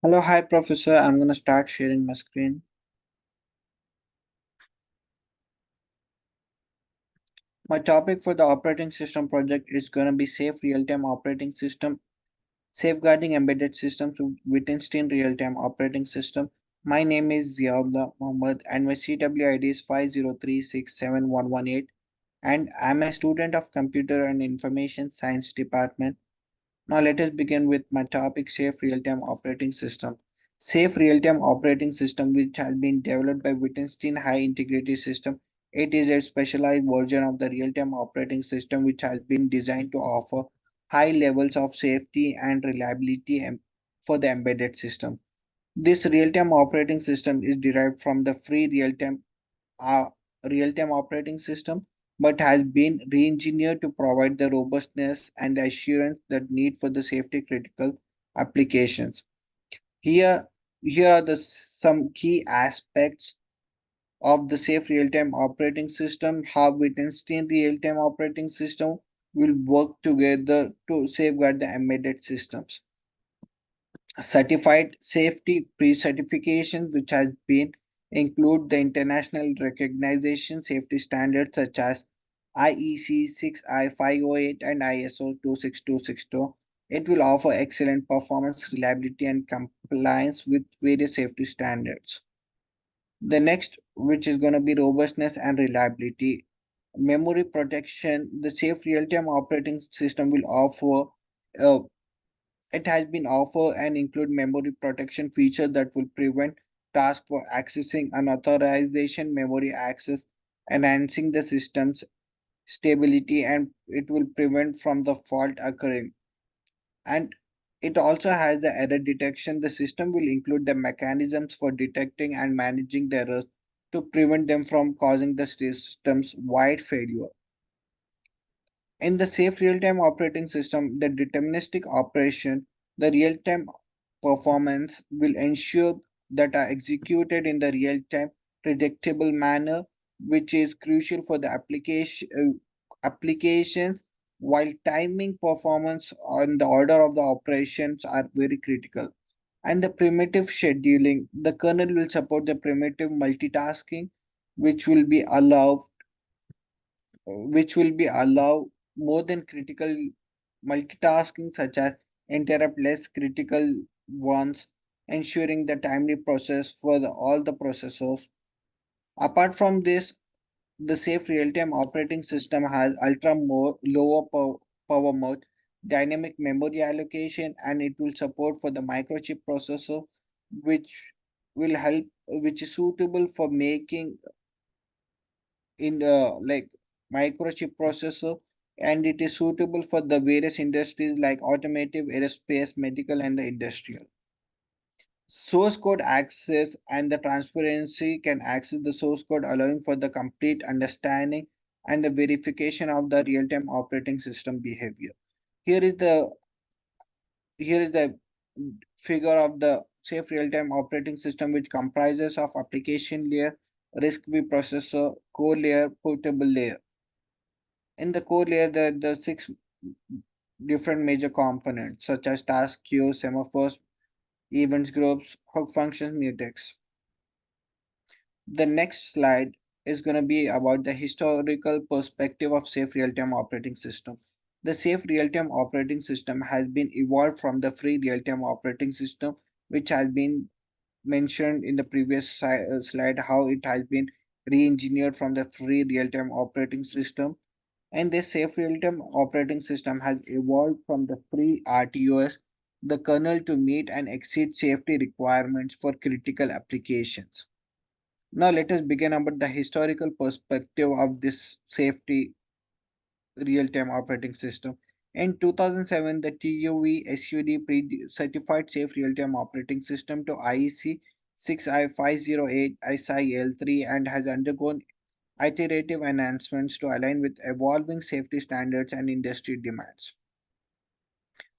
Hello, hi, Professor. I'm going to start sharing my screen. My topic for the operating system project is going to be safe real-time operating system, safeguarding embedded systems with Wittenstein real-time operating system. My name is Ziaullah Mohammed and my CWID is 503671118, and I'm a student of Computer and Information Science Department. Now let us begin with my topic, safe real-time operating system. Safe real-time operating system, which has been developed by Wittenstein High Integrity System. It is a specialized version of the real-time operating system which has been designed to offer high levels of safety and reliability for the embedded system. This real-time operating system is derived from the free uh, real-time operating system, but has been re-engineered to provide the robustness and the assurance that need for the safety critical applications. Here, here are the some key aspects of the safe real-time operating system. How Wittgenstein real-time operating system will work together to safeguard the embedded systems. Certified safety pre-certification, which has been include the international recognition safety standards such as IEC 6I508 and ISO 26262. It will offer excellent performance, reliability, and compliance with various safety standards. The next, which is going to be robustness and reliability, memory protection. The safe real-time operating system will offer uh, it has been offer and include memory protection feature that will prevent tasks for accessing unauthorized memory access, enhancing the system's stability, and it will prevent from the fault occurring. And it also has the error detection. The system will include the mechanisms for detecting and managing the errors to prevent them from causing the system's wide failure. In the safe real-time operating system, the deterministic operation, the real-time performance will ensure that are executed in the real-time predictable manner, which is crucial for the applications, while timing performance on the order of the operations are very critical. And the primitive scheduling, the kernel will support the primitive multitasking, which will be allowed which will be allow more than critical multitasking such as interrupt less critical ones, ensuring the timely process for all the processors. Apart from this, the safe real-time operating system has lower power mode, dynamic memory allocation, and it will support for the microchip processor, which which is suitable for making in the like microchip processor, and it is suitable for the various industries like automotive, aerospace, medical, and the industrial. Source code access and the transparency can access the source code, allowing for the complete understanding and the verification of the real-time operating system behavior. Here is the here is the figure of the safe real-time operating system, which comprises of application layer, RISC-V processor, core layer, portable layer. In the core layer, the six different major components such as task queues, semaphores, events groups, hook functions, mutex. The next slide is going to be about the historical perspective of safe real-time operating system. The safe real-time operating system has been evolved from the free real-time operating system, which has been mentioned in the previous slide, how it has been re-engineered from the free real-time operating system. And this safe real-time operating system has evolved from the free RTOS, the kernel, to meet and exceed safety requirements for critical applications. Now let us begin about the historical perspective of this safety real-time operating system. In 2007, the TUV SUD certified safe real-time operating system to IEC 6I508 SIL3 and has undergone iterative enhancements to align with evolving safety standards and industry demands.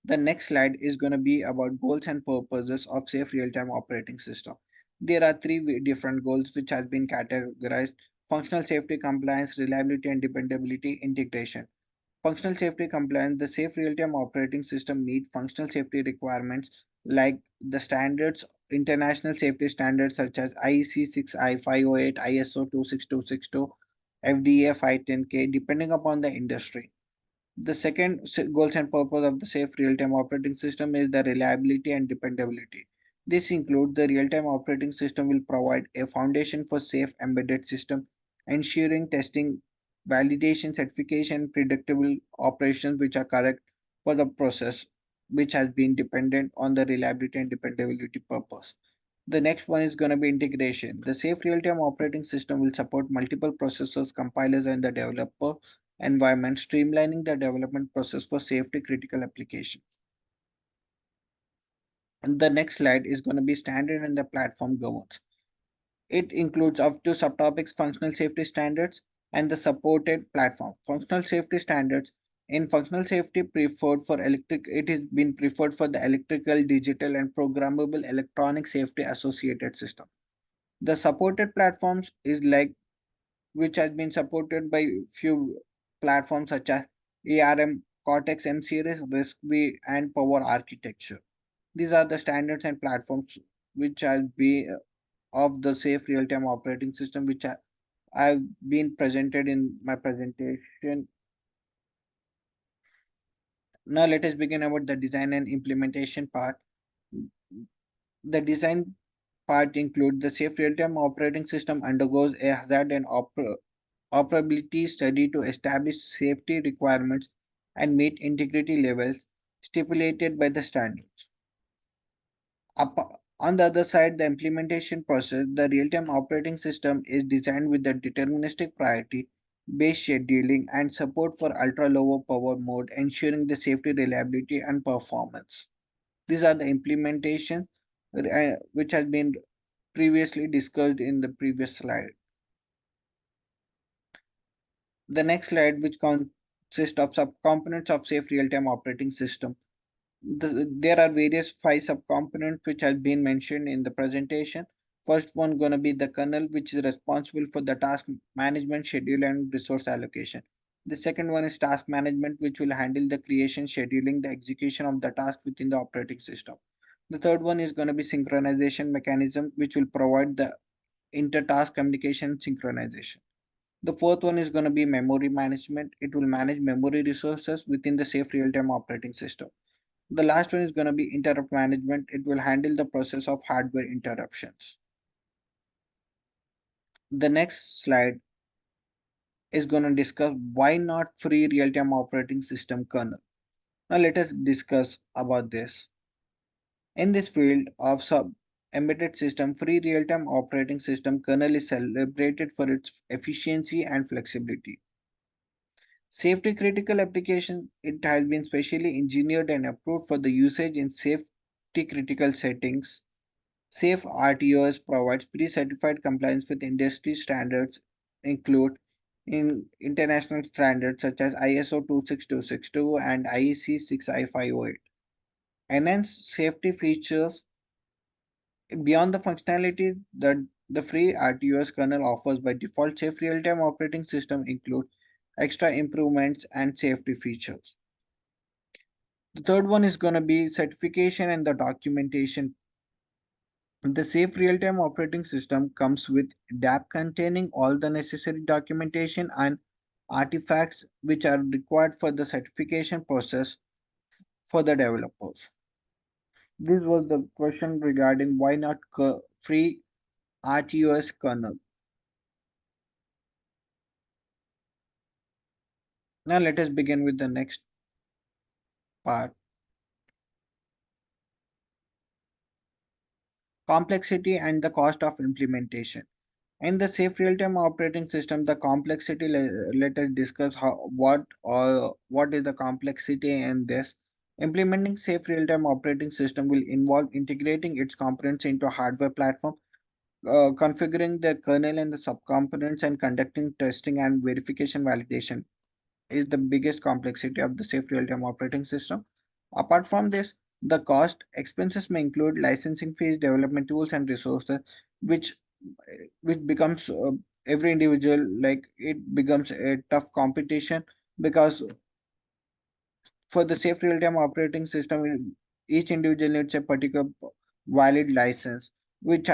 The next slide is going to be about goals and purposes of safe real-time operating system. There are three different goals which have been categorized: functional safety, compliance, reliability, and dependability integration. Functional safety compliance: the safe real-time operating system meet functional safety requirements like the standards, international safety standards such as IEC 6I508, ISO 26262, FDA 510K, depending upon the industry. The second goals and purpose of the safe real-time operating system is the reliability and dependability. This includes the real-time operating system will provide a foundation for safe embedded system, ensuring testing, validation, certification, predictable operations which are correct for the process, which has been dependent on the reliability and dependability purpose. The next one is going to be integration. The safe real-time operating system will support multiple processors, compilers, and the developer environment, streamlining the development process for safety critical applications. And the next slide is going to be standard and the platform governs. It includes up to subtopics, functional safety standards, and the supported platform. Functional safety standards in functional safety preferred for electric, it is been preferred for the electrical, digital, and programmable electronic safety associated system. The supported platforms is like which has been supported by few platforms such as ARM, Cortex M series, RISC-V, and Power Architecture. These are the standards and platforms which have been of the safe real-time operating system, which I've been presented in my presentation. Now let us begin about the design and implementation part. The design part includes the safe real-time operating system undergoes a hazard and operability study to establish safety requirements and meet integrity levels stipulated by the standards. On the other side, the implementation process, the real-time operating system is designed with the deterministic priority based scheduling and support for ultra low power mode, ensuring the safety, reliability, and performance. These are the implementation which has been previously discussed in the previous slide. The next slide, which consists of subcomponents of safe real-time operating system. There are various five subcomponents which have been mentioned in the presentation. First one gonna be the kernel, which is responsible for the task management, schedule, and resource allocation. The second one is task management, which will handle the creation, scheduling, the execution of the task within the operating system. The third one is going to be synchronization mechanism, which will provide the inter-task communication synchronization. The fourth one is going to be memory management. It will manage memory resources within the safe real-time operating system. The last one is going to be interrupt management. It will handle the process of hardware interruptions. The next slide is going to discuss why not free real-time operating system kernel. Now let us discuss about this. In this field of sub embedded system, free real-time operating system kernel is celebrated for its efficiency and flexibility. Safety critical application, it has been specially engineered and approved for the usage in safety critical settings. Safe RTOS provides pre-certified compliance with industry standards include in international standards such as ISO 26262 and IEC 6I508. Enhanced safety features beyond the functionality that the free RTOS kernel offers by default, safe real-time operating system include extra improvements and safety features. The third one is going to be certification and the documentation. The safe real-time operating system comes with DAP containing all the necessary documentation and artifacts which are required for the certification process for the developers. This was the question regarding why not free RTOS kernel. Now let us begin with the next part. Complexity and the cost of implementation. In the safe real-time operating system, the complexity, let us discuss what is the complexity in this. Implementing safe real-time operating system will involve integrating its components into a hardware platform, configuring the kernel and the subcomponents, and conducting testing and verification validation is the biggest complexity of the safe real-time operating system. Apart from this, the cost expenses may include licensing fees, development tools, and resources, which which becomes every individual like it becomes a tough competition because for the safe real-time operating system, each individual needs a particular valid license, which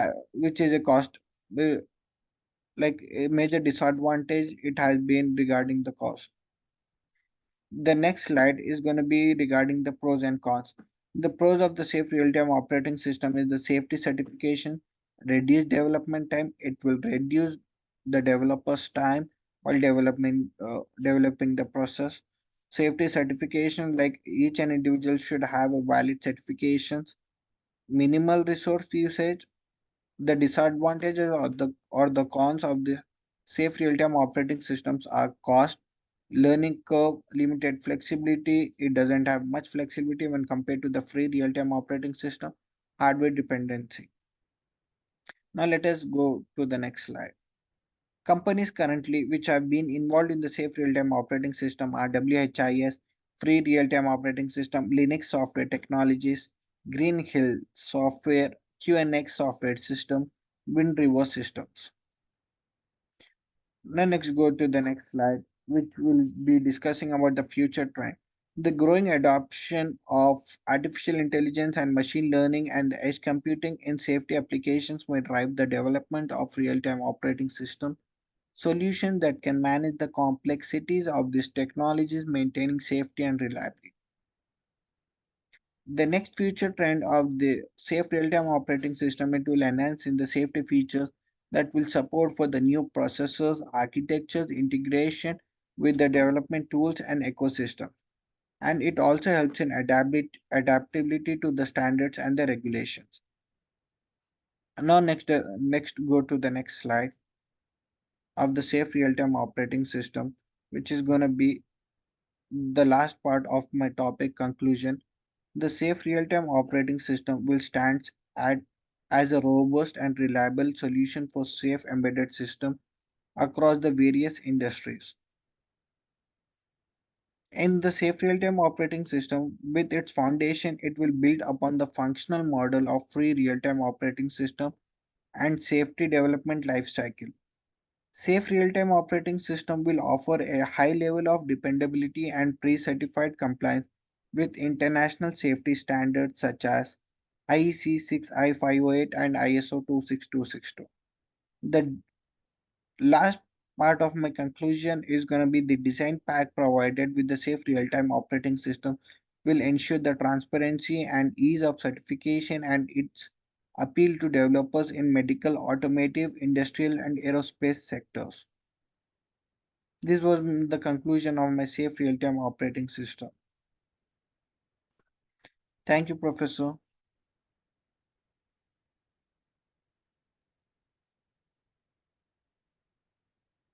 is a cost. uh, like a major disadvantage it has been regarding the cost. The next slide is going to be regarding the pros and cons. The pros of the safe real-time operating system is the safety certification, reduce development time. It will reduce the developer's time while developing the process. Safety certification, like each and individual should have a valid certifications. Minimal resource usage. The disadvantages or the cons of the safe real-time operating systems are cost, learning curve, limited flexibility. It doesn't have much flexibility when compared to the free real-time operating system, hardware dependency. Now let us go to the next slide. Companies currently which have been involved in the safe real-time operating system are WHIS, Free Real-Time Operating System, Linux Software Technologies, Green Hill Software, QNX Software System, Wind River Systems. Now let's go to the next slide, which will be discussing about the future trend. The growing adoption of artificial intelligence and machine learning and edge computing in safety applications may drive the development of real-time operating system solutions that can manage the complexities of these technologies, maintaining safety and reliability. The next future trend of the safe real-time operating system, it will enhance in the safety features that will support for the new processors, architectures, integration with the development tools and ecosystem. And it also helps in adaptability to the standards and the regulations. Now next go to the next slide of the safe real-time operating system, which is going to be the last part of my topic conclusion. The safe real-time operating system will stand at, as a robust and reliable solution for safe embedded system across the various industries. In the safe real-time operating system, with its foundation, it will build upon the functional model of free real-time operating system and safety development lifecycle. Safe real-time operating system will offer a high level of dependability and pre-certified compliance with international safety standards such as IEC 6I508 and ISO 26262. The last part of my conclusion is going to be the design pack provided with the safe real-time operating system will ensure the transparency and ease of certification and its appeal to developers in medical, automotive, industrial, and aerospace sectors. This was the conclusion of my safe real-time operating system. Thank you, Professor.